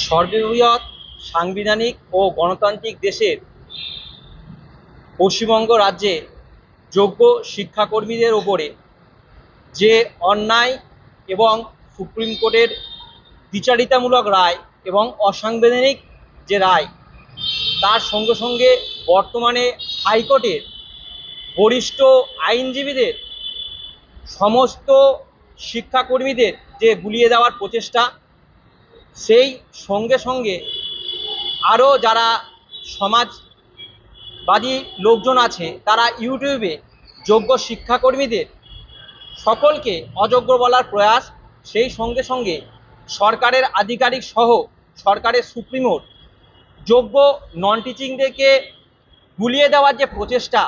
সর্ববৃহৎ সাংবিধানিক ও গণতান্ত্রিক দেশের পশ্চিমবঙ্গ রাজ্যে যোগ্য শিক্ষাকর্মীদের ওপরে যে অন্যায় এবং সুপ্রিম কোর্টের দ্বিচারিতামূলক রায় এবং অসাংবিধানিক যে রায়, তার সঙ্গে সঙ্গে বর্তমানে হাইকোর্টের বরিষ্ঠ আইনজীবীদের সমস্ত শিক্ষাকর্মীদের যে গুলিয়ে দেওয়ার প্রচেষ্টা, সেই সঙ্গে সঙ্গে আরও যারা সমাজবাদী লোকজন আছে তারা ইউটিউবে যোগ্য শিক্ষাকর্মীদের সকলকে অযোগ্য বলার প্রয়াস, সেই সঙ্গে সঙ্গে সরকারের আধিকারিক সহ সরকারের সুপ্রিমোর যোগ্য নন টিচিংদেরকে গুলিয়ে দেওয়ার যে প্রচেষ্টা,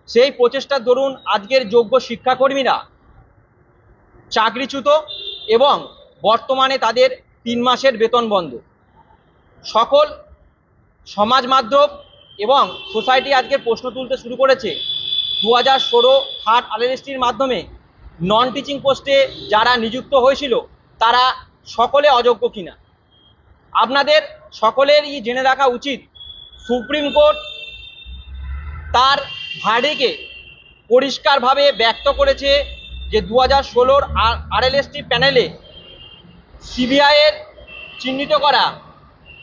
সেই প্রচেষ্টার দরুন আজকের যোগ্য শিক্ষাকর্মীরা চাকরিচ্যুত এবং বর্তমানে তাদের 3 মাসের বেতন বন্ধ। সকল সমাজ মাধ্যম এবং সোসাইটি আজকে প্রশ্ন তুলতে শুরু করেছে 2016 থার্ড আরএলএসটির মাধ্যমে নন টিচিং পোস্টে যারা নিযুক্ত হয়েছিল তারা সকলে অযোগ্য কিনা। আপনাদের সকলেরই জেনে রাখা উচিত, সুপ্রিম কোর্ট তার ভার্ডিকে পরিষ্কারভাবে ব্যক্ত করেছে যে 2016 আরএলএসটি প্যানেলে সিবিআইয়ের চিহ্নিত করা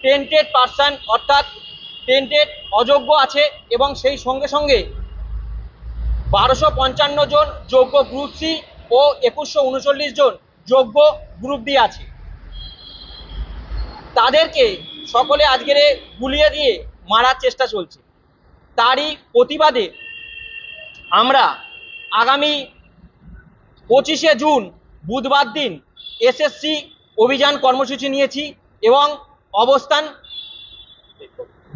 টেন্টেড পার্সন অর্থাৎ টেন্টেড অযোগ্য আছে এবং সেই সঙ্গে সঙ্গে 1255 জন যোগ্য গ্রুপ সি ও 2139 জন যোগ্য গ্রুপ ডি আছে। তাদেরকে সকলে আজকের গুলিয়ে দিয়ে মারার চেষ্টা চলছে। তারই প্রতিবাদে আমরা আগামী 25শে জুন বুধবার দিন এসএসসি অভিযান কর্মসূচি নিয়েছি এবং অবস্থান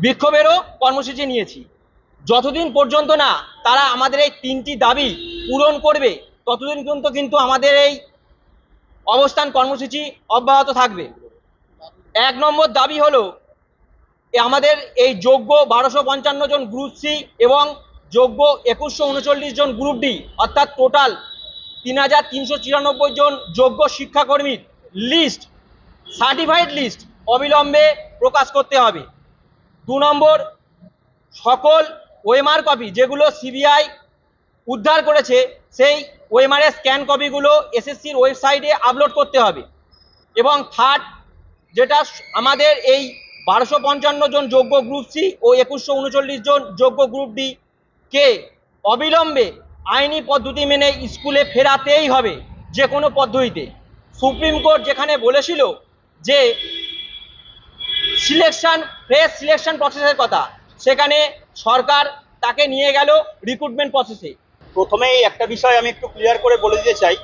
বিক্ষোভেরও কর্মসূচি নিয়েছি। যতদিন পর্যন্ত না তারা আমাদের এই 3টি দাবি পূরণ করবে ততদিন পর্যন্ত কিন্তু আমাদের এই অবস্থান কর্মসূচি অব্যাহত থাকবে। 1 নম্বর দাবি হলো আমাদের এই যোগ্য 1255 জন গ্রুপ সি এবং যোগ্য 2139 জন গ্রুপ ডি অর্থাৎ টোটাল 3394 জন যোগ্য শিক্ষাকর্মীর লিস্ট, সার্টিফাইড লিস্ট অবিলম্বে প্রকাশ করতে হবে। 2 নম্বর, সকল ওএমআর কপি যেগুলো সিবিআই উদ্ধার করেছে সেই ওএমআরের স্ক্যান কপিগুলো এসএসসির ওয়েবসাইটে আপলোড করতে হবে। এবং থার্ড, যেটা আমাদের এই 1255 জন যোগ্য গ্রুপ সি ও 2139 জন যোগ্য গ্রুপ ডি কে অবিলম্বে আইনি পদ্ধতি মেনে স্কুলে ফেরাতেই হবে যে কোনো পদ্ধতিতে। সুপ্রিম কোর্ট যেখানে বলেছিল যে ফ্রেশ সিলেকশন প্রসেসের কথা, সেখানে সরকার তাকে নিয়ে গেল রিক্রুটমেন্ট প্রসেসে। প্রথমেই একটা বিষয় আমি একটু ক্লিয়ার করে বলে দিতে চাই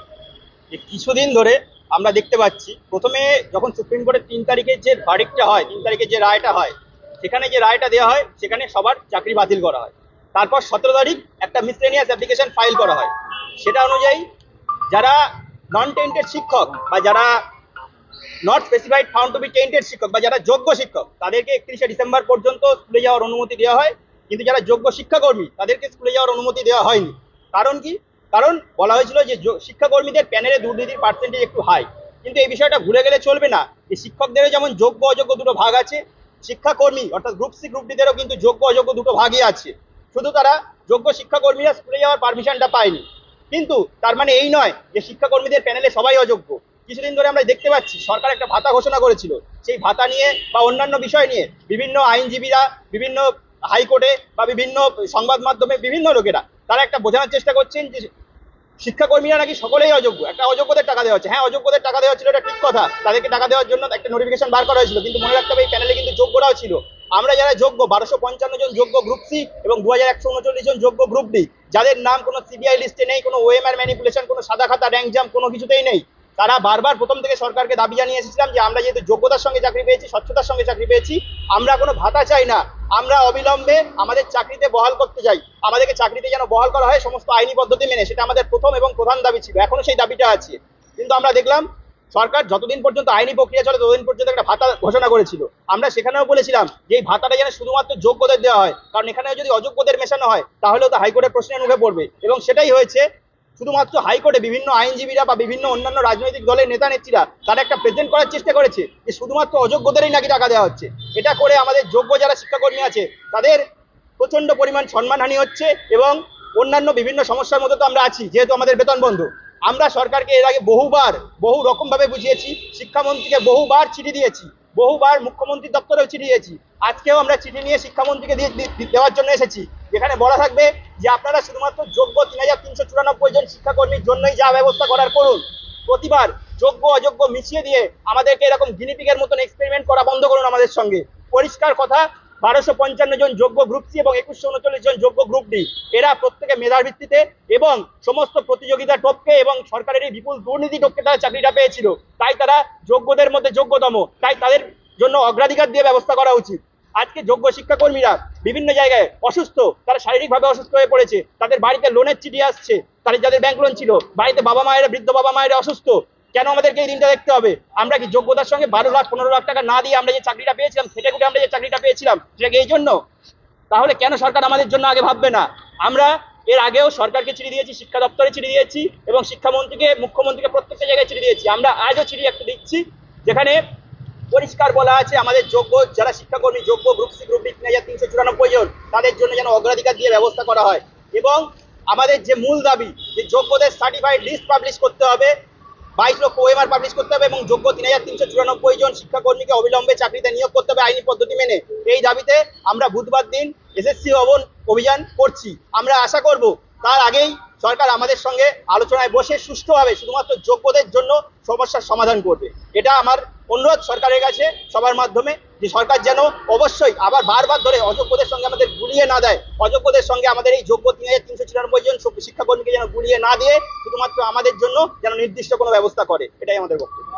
যে কিছুদিন ধরে আমরা দেখতে পাচ্ছি, প্রথমে যখন সুপ্রিম কোর্টের 3 তারিখে যে ভার্ডিক্টটা হয়, 3 তারিখে যে রায়টা হয়, সেখানে যে রায়টা দেওয়া হয় সেখানে সবার চাকরি বাতিল করা হয়। তারপর 17 তারিখ একটা মিসলেনিয়াস অ্যাপ্লিকেশন ফাইল করা হয়। সেটা অনুযায়ী যারা নন টেন্টেড শিক্ষক বা যারা not specified found to be tainted শিক্ষক বা যারা যোগ্য শিক্ষক তাদেরকে 31শে ডিসেম্বর পর্যন্ত স্কুলে যাওয়ার অনুমতি দেওয়া হয়, কিন্তু যারা যোগ্য শিক্ষাকর্মী তাদেরকে স্কুলে যাওয়ার অনুমতি দেওয়া হয়নি। কারণ কি? কারণ বলা হয়েছিল যে শিক্ষাকর্মীদের প্যানেলে দুর্নীতির পার্সেন্টেজ একটু হাই। কিন্তু এই বিষয়টা ভুলে গেলে চলবে না যে শিক্ষকদেরও যেমন যোগ্য অযোগ্য দুটো ভাগ আছে, শিক্ষাকর্মী অর্থাৎ গ্রুপ সি গ্রুপ ডিদেরও কিন্তু যোগ্য অযোগ্য দুটো ভাগই আছে। শুধু তারা যোগ্য শিক্ষাকর্মীরা স্কুলে যাওয়ার পারমিশনটা পায়নি, কিন্তু তার মানে এই নয় যে শিক্ষাকর্মীদের প্যানেলে সবাই অযোগ্য। কিছুদিন ধরে আমরা দেখতে পাচ্ছি সরকার একটা ভাতা ঘোষণা করেছিল, সেই ভাতা নিয়ে বা অন্যান্য বিষয় নিয়ে বিভিন্ন আইনজীবীরা, বিভিন্ন হাইকোর্টে বা বিভিন্ন সংবাদ মাধ্যমে বিভিন্ন লোকেরা তারা একটা বোঝানোর চেষ্টা করছেন যে শিক্ষাকর্মীরা নাকি সকলেই অযোগ্য, একটা অযোগ্যদের টাকা দেওয়া হচ্ছে। হ্যাঁ, অযোগ্যদের টাকা দেওয়া ছিল, এটা ঠিক কথা, তাদেরকে টাকা দেওয়ার জন্য একটা নোটিফিকেশন বার করা হয়েছিল, কিন্তু মনে রাখতে হবে এই প্যানেলে কিন্তু যোগ্যরাও ছিল। আমরা যারা যোগ্য 1255 জন যোগ্য গ্রুপ সি এবং 2139 জন যোগ্য গ্রুপ ডি, যাদের নাম কোনো সিবিআই লিস্টে নেই, কোনো ওএমআর ম্যানিপুলেশন, কোনো সাদা খাতা র্যাঙ্ক জাম্প কোনো কিছুতেই নেই, তারা বারবার প্রথম থেকে সরকারকে দাবি জানিয়ে এসেছিলাম যে আমরা যেহেতু যোগ্যতার সঙ্গে চাকরি পেয়েছি, স্বচ্ছতার সঙ্গে চাকরি পেয়েছি, আমরা কোনো ভাতা চাই না, আমরা অবিলম্বে আমাদের চাকরিতে বহাল করতে চাই, আমাদেরকে চাকরিতে যেন বহাল করা হয় সমস্ত আইনি পদ্ধতি মেনে। সেটা আমাদের প্রথম এবং প্রধান দাবি ছিল, এখনো সেই দাবিটা আছে। কিন্তু আমরা দেখলাম সরকার যতদিন পর্যন্ত আইনি প্রক্রিয়া চলে ততদিন পর্যন্ত একটা ভাতা ঘোষণা করেছিল। আমরা সেখানেও বলেছিলাম যে এই ভাতাটা যেন শুধুমাত্র যোগ্যদের দেওয়া হয়, কারণ এখানেও যদি অযোগ্যদের মেশানো হয় তাহলেও তো হাইকোর্টের প্রশ্নের মুখে পড়বে। এবং সেটাই হয়েছে। শুধুমাত্র হাইকোর্টে বিভিন্ন আইনজীবীরা বা বিভিন্ন অন্যান্য রাজনৈতিক দলের নেতা নেত্রীরা তারা একটা প্রেজেন্ট করার চেষ্টা করেছে যে শুধুমাত্র অযোগ্যদেরই নাকি টাকা দেওয়া হচ্ছে। এটা করে আমাদের যোগ্য যারা শিক্ষাকর্মী আছে তাদের প্রচন্ড পরিমাণ সম্মানহানি হচ্ছে এবং অন্যান্য বিভিন্ন সমস্যার মধ্যে তো আমরা আছি, যেহেতু আমাদের বেতন বন্ধ। আমরা সরকারকে এর আগে বহু রকম ভাবে বুঝিয়েছি, শিক্ষামন্ত্রীকে বহুবার চিঠি দিয়েছি, বহুবার মুখ্যমন্ত্রী দপ্তরেও চিঠি দিয়েছি। আজকেও আমরা চিঠি নিয়ে শিক্ষামন্ত্রীকে দেওয়ার জন্য এসেছি, যেখানে বলা থাকবে যে আপনারা শুধুমাত্র যোগ্য 3394 জন শিক্ষাকর্মীর জন্যই যা ব্যবস্থা করার করুন। প্রতিবার যোগ্য অযোগ্য মিশিয়ে দিয়ে আমাদেরকে এরকম গিনিপিগের মতন এক্সপেরিমেন্ট করা বন্ধ করুন আমাদের সঙ্গে। পরিষ্কার কথা, 1255 জন যোগ্য গ্রুপ সি এবং 2139 জন যোগ্য গ্রুপ ডি, এরা প্রত্যেকে মেধার ভিত্তিতে এবং সমস্ত প্রতিযোগিতা টপকে এবং সরকারের এই বিপুল দুর্নীতি টপকে তারা চাকরিটা পেয়েছিল। তাই তারা যোগ্যদের মধ্যে যোগ্যতম, তাই তাদের জন্য অগ্রাধিকার দিয়ে ব্যবস্থা করা উচিত। আজকে যোগ্য শিক্ষাকর্মীরা বিভিন্ন জায়গায় অসুস্থ, তারা শারীরিকভাবে অসুস্থ হয়ে পড়েছে, তাদের বাড়িতে লোনের চিঠি আসছে, তাদের যাদের ব্যাংক লোন ছিল, বাড়িতে বৃদ্ধ বাবা মায়েরা অসুস্থ। কেন আমাদেরকে এই দিনটা দেখতে হবে? আমরা কি যোগ্যতার সঙ্গে 12 লাখ 15 লাখ টাকা না দিয়ে আমরা যে চাকরিটা পেয়েছিলাম, খেটে খুঁটে আমরা যে চাকরিটা পেয়েছিলাম, সেটাকে এই জন্য? তাহলে কেন সরকার আমাদের জন্য আগে ভাববে না? আমরা এর আগেও সরকারকে চিঠি দিয়েছি, শিক্ষা দপ্তরে চিঠি দিয়েছি এবং শিক্ষামন্ত্রীকে মুখ্যমন্ত্রীকে প্রত্যেকটা জায়গায় চিঠি দিয়েছি। আমরা আজও চিঠি একটা দিচ্ছি, যেখানে পরিষ্কার বলা আছে আমাদের যোগ্য যারা শিক্ষাকর্মী, যোগ্য গ্রুপ সি গ্রুপ ডি 3394 জন, তাদের জন্য যেন অগ্রাধিকার দিয়ে ব্যবস্থা করা হয়। এবং আমাদের যে মূল দাবি, যে যোগ্যদের সার্টিফাইড লিস্ট পাবলিশ করতে হবে, 22 লক্ষ ওএমআর পাবলিশ করতে হবে এবং যোগ্য 3394 জন শিক্ষাকর্মীকে অবিলম্বে চাকরিতে নিয়োগ করতে হবে আইনি পদ্ধতি মেনে। এই দাবিতে আমরা বুধবার দিন এসএসসি ভবন অভিযান করছি। আমরা আশা করব তার আগেই সরকার আমাদের সঙ্গে আলোচনায় বসে সুষ্ঠুভাবে শুধুমাত্র যোগ্যদের জন্য সমস্যার সমাধান করবে। এটা আমার অনুরোধ সরকারের কাছে সবার মাধ্যমে, যে সরকার যেন অবশ্যই আবার বারবার ধরে অযোগ্যদের সঙ্গে আমাদের গুলিয়ে না দেয়, অযোগ্যদের সঙ্গে আমাদের এই যোগ্য 3394 জন শিক্ষাকর্মীকে যেন গুলিয়ে না দিয়ে শুধুমাত্র আমাদের জন্য যেন নির্দিষ্ট কোনো ব্যবস্থা করে। এটাই আমাদের বক্তব্য।